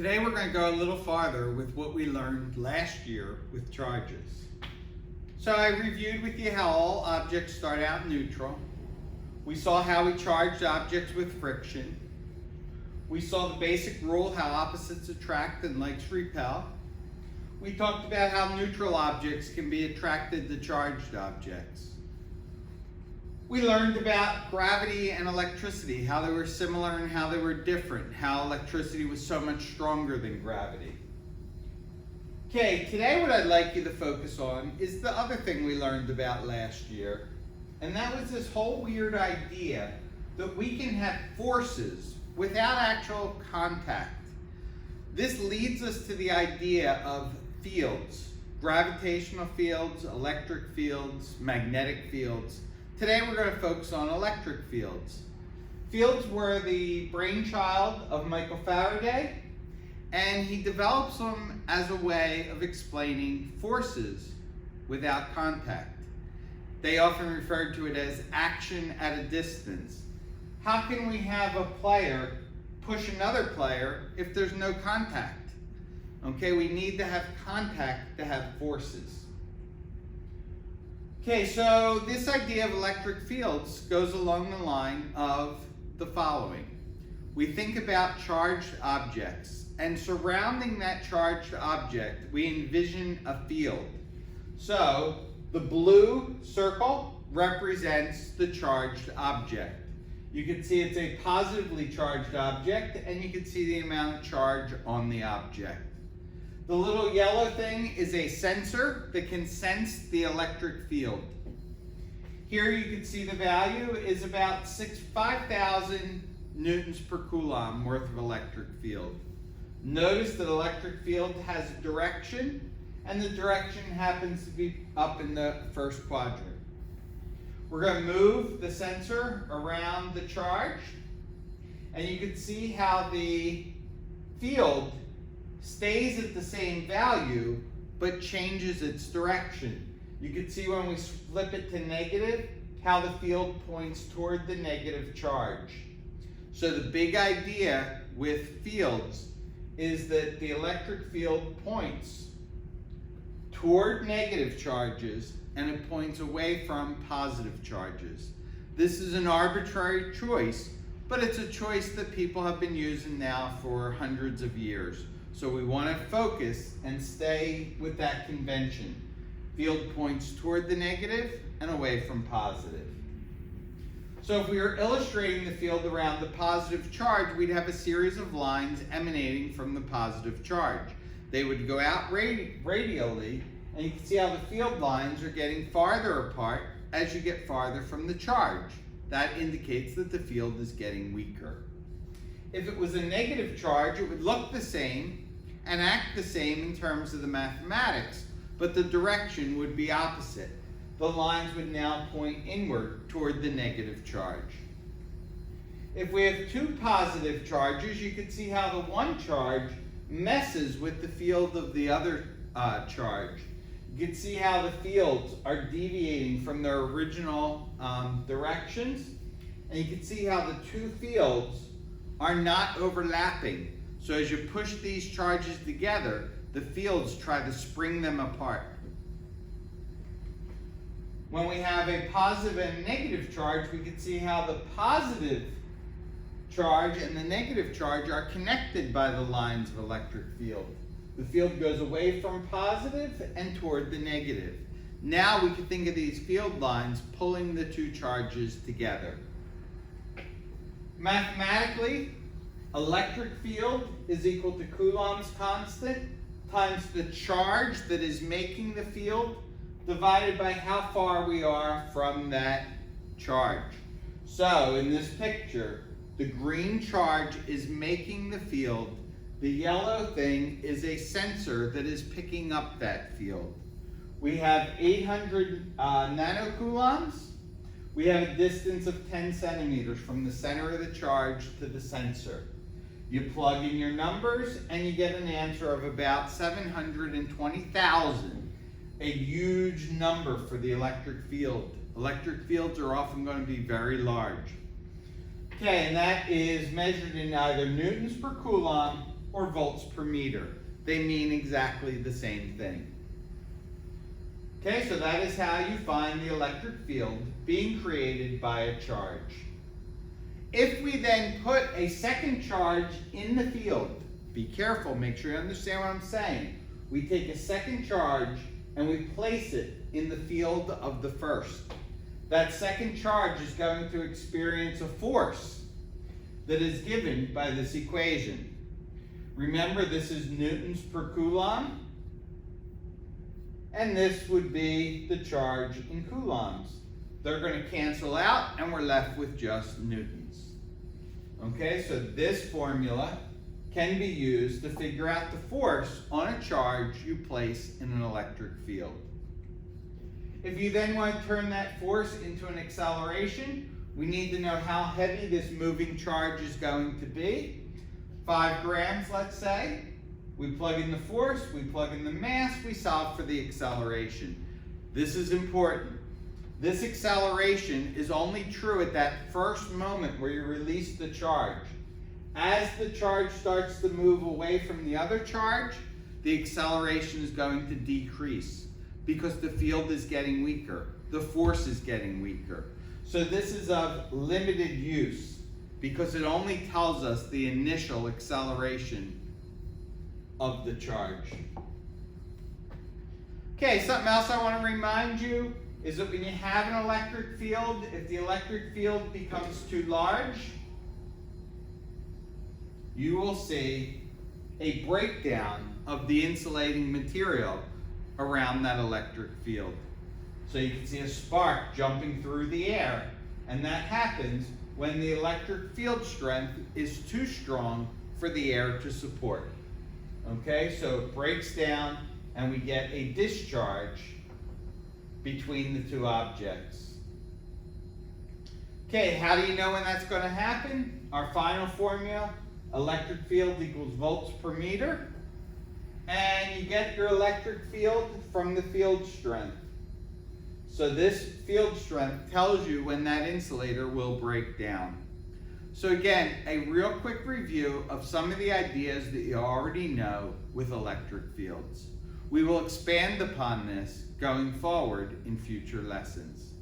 Today we're going to go a little farther with what we learned last year with charges. So I reviewed with you how all objects start out neutral. We saw how we charged objects with friction. We saw the basic rule how opposites attract and likes repel. We talked about how neutral objects can be attracted to charged objects. We learned about gravity and electricity, how they were similar and how they were different, how electricity was so much stronger than gravity. Okay, today what I'd like you to focus on is the other thing we learned about last year, and that was this whole weird idea that we can have forces without actual contact. This leads us to the idea of fields, gravitational fields, electric fields, magnetic fields. Today we're going to focus on electric fields. Fields were the brainchild of Michael Faraday, and he develops them as a way of explaining forces without contact. They often referred to it as action at a distance. How can we have a player push another player if there's no contact? Okay, we need to have contact to have forces. Okay, so this idea of electric fields goes along the line of the following. We think about charged objects, and surrounding that charged object, we envision a field. So the blue circle represents the charged object. You can see it's a positively charged object, and you can see the amount of charge on the object. The little yellow thing is a sensor that can sense the electric field. Here you can see the value is about 5,000 newtons per coulomb worth of electric field. Notice that electric field has a direction, and the direction happens to be up in the first quadrant. We're going to move the sensor around the charge, and you can see how the field stays at the same value but changes its direction. You can see when we flip it to negative how the field points toward the negative charge. So the big idea with fields is that the electric field points toward negative charges and it points away from positive charges. This is an arbitrary choice, but it's a choice that people have been using now for hundreds of years. So we want to focus and stay with that convention. Field points toward the negative and away from positive. So if we were illustrating the field around the positive charge, we'd have a series of lines emanating from the positive charge. They would go out radially, and you can see how the field lines are getting farther apart as you get farther from the charge. That indicates that the field is getting weaker. If it was a negative charge, it would look the same and act the same in terms of the mathematics, but the direction would be opposite. The lines would now point inward toward the negative charge. If we have two positive charges, you can see how the one charge messes with the field of the other charge. You can see how the fields are deviating from their original directions, and you can see how the two fields are not overlapping. So as you push these charges together, the fields try to spring them apart. When we have a positive and negative charge, we can see how the positive charge and the negative charge are connected by the lines of electric field. The field goes away from positive and toward the negative. Now we can think of these field lines pulling the two charges together. Mathematically, electric field is equal to Coulomb's constant times the charge that is making the field divided by how far we are from that charge. So in this picture, the green charge is making the field. The yellow thing is a sensor that is picking up that field. We have 800 nanocoulombs. We have a distance of 10 centimeters from the center of the charge to the sensor. You plug in your numbers and you get an answer of about 720,000, a huge number for the electric field. Electric fields are often going to be very large. Okay, and that is measured in either newtons per coulomb or volts per meter. They mean exactly the same thing. Okay, so that is how you find the electric field being created by a charge. If we then put a second charge in the field, be careful, make sure you understand what I'm saying. We take a second charge and we place it in the field of the first. That second charge is going to experience a force that is given by this equation. Remember, this is newtons per coulomb, and this would be the charge in coulombs. They're going to cancel out, and we're left with just newtons. Okay, so this formula can be used to figure out the force on a charge you place in an electric field. If you then want to turn that force into an acceleration, we need to know how heavy this moving charge is going to be. 5 grams, let's say. We plug in the force, we plug in the mass, we solve for the acceleration. This is important. This acceleration is only true at that first moment where you release the charge. As the charge starts to move away from the other charge, the acceleration is going to decrease because the field is getting weaker. The force is getting weaker. So this is of limited use because it only tells us the initial acceleration of the charge. Okay, something else I want to remind you is that when you have an electric field, if the electric field becomes too large, you will see a breakdown of the insulating material around that electric field. So you can see a spark jumping through the air, and that happens when the electric field strength is too strong for the air to support. Okay, so it breaks down and we get a discharge between the two objects. Okay, how do you know when that's going to happen? Our final formula, electric field equals volts per meter. And you get your electric field from the field strength. So this field strength tells you when that insulator will break down. So again, a real quick review of some of the ideas that you already know with electric fields. We will expand upon this going forward in future lessons.